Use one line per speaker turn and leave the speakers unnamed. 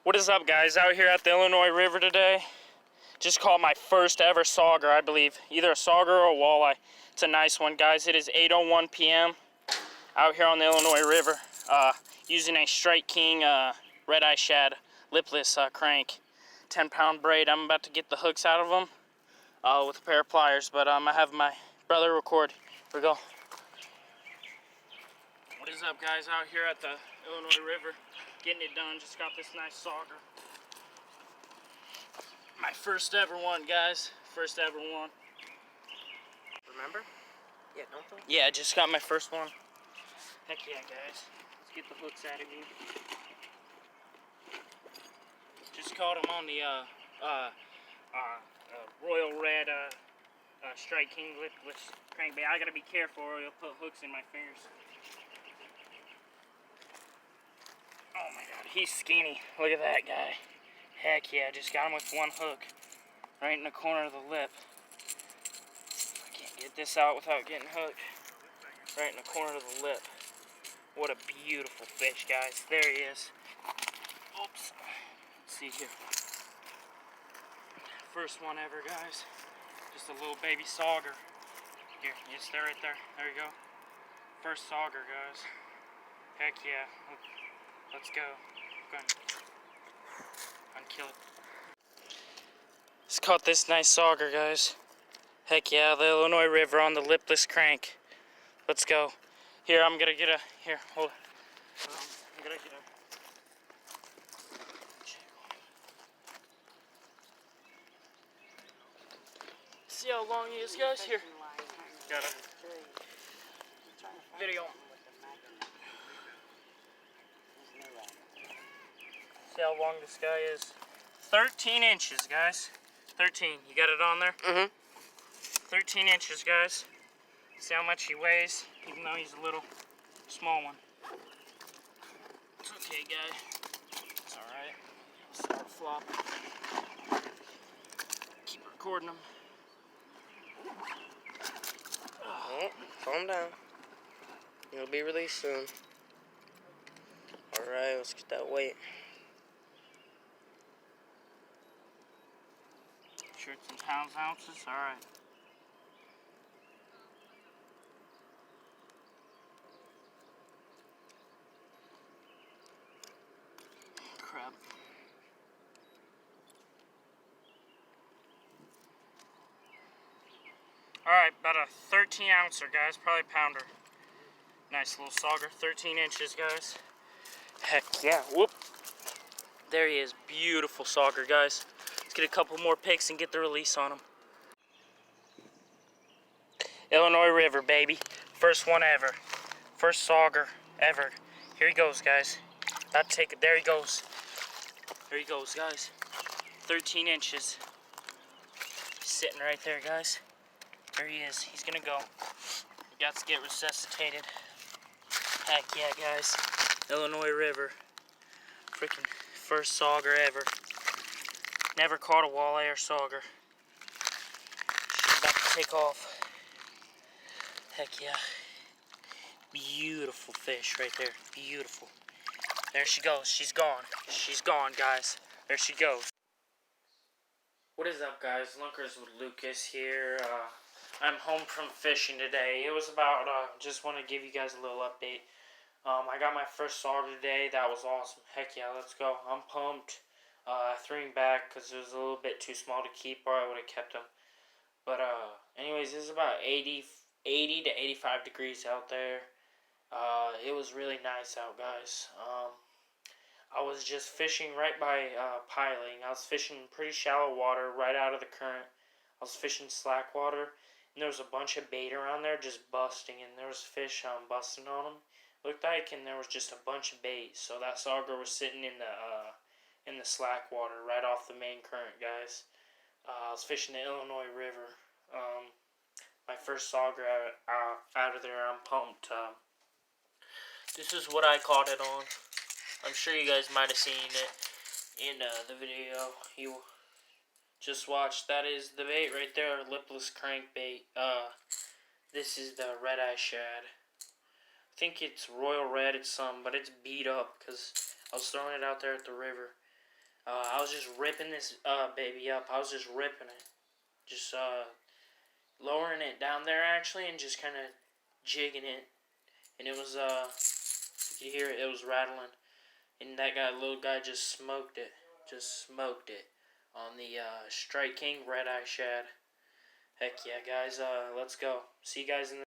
What is up, guys? Out here at the Illinois River today. Just caught my first ever sauger, I believe. Either a sauger or a walleye. It's a nice one, guys. It is 8:01 p.m. out here on the Illinois River, using a Strike King red-eye shad lipless crank. 10-pound braid. I'm about to get the hooks out of them with a pair of pliers, but I have my brother record. Here we go. What is up, guys? Out here at the Illinois River, getting it done. Just got this nice sauger. My first ever one, guys. First ever one.
Remember? Yeah, don't they?
Yeah, just got my first one. Heck yeah, guys. Let's get the hooks out of here. Just caught them on the Royal Red Strike King lipless crankbait. I gotta be careful or you'll put hooks in my fingers. Oh my god, he's skinny. Look at that guy. Heck yeah, just got him with one hook. Right in the corner of the lip. I can't get this out without getting hooked. Right in the corner of the lip. What a beautiful fish, guys. There he is. Oops. Let's see here. First one ever, guys. Just a little baby sauger. Here, yes, there, right there. There you go. First sauger, guys. Heck yeah. Let's go. Go ahead. Unkill it. Just caught this nice sauger, guys. Heck yeah, the Illinois River on the lipless crank. Let's go. Here, I'm gonna get a. Here, hold it. I'm gonna get a. See how long he is, guys? Here. Got a video. See how long this guy is? 13 inches, guys. 13. You got it on there?
Mm-hmm.
13 inches, guys. See how much he weighs, even though he's a little small one. It's okay, guy. It's alright. Start flopping. Keep recording him.
Oh, calm down. It'll be released soon. Alright, let's get that weight.
Shirts and pounds, ounces. Alright. Crap. Alright, about a 13 ouncer, guys. Probably a pounder. Nice little sauger. 13 inches, guys. Heck yeah. Whoop. There he is. Beautiful sauger, guys. Let's get a couple more picks and get the release on him. Illinois River, baby. First one ever. First sauger ever. Here he goes, guys. About to take it. There he goes. There he goes, guys. 13 inches. He's sitting right there, guys. There he is. He's gonna go. Got to get resuscitated. Heck yeah, guys. Illinois River. Freaking first sauger ever. Never caught a walleye or sauger. She's about to take off. Heck yeah. Beautiful fish right there. Beautiful. There she goes. She's gone. She's gone, guys. There she goes. What is up, guys? Lunkers with Lucas here. I'm home from fishing today. It was about, just want to give you guys a little update. I got my first sauger today. That was awesome. Heck yeah, let's go. I'm pumped. I threw him back because it was a little bit too small to keep, or I would have kept him. But anyways, it was about 80 to 85 degrees out there. It was really nice out, guys. I was just fishing right by piling. I was fishing pretty shallow water, right out of the current. I was fishing slack water, and there was a bunch of bait around there just busting, and there was fish busting on them. Looked like, and there was just a bunch of bait. So that sauger was sitting in the slack water, right off the main current, guys. I was fishing the Illinois River. My first sauger out of there. I'm pumped. This is what I caught it on. I'm sure you guys might have seen it in the video you just watched. That is the bait right there, lipless crankbait. This is the red-eye shad. I think it's Royal Red, but it's beat up because I was throwing it out there at the river. I was just ripping this baby up. I was just ripping it. Just lowering it down there actually and just kind of jigging it. And it was, you could hear it, it was rattling. And that little guy just smoked it. Just smoked it on the Strike King Red Eye Shad. Heck yeah, guys. Let's go. See you guys in the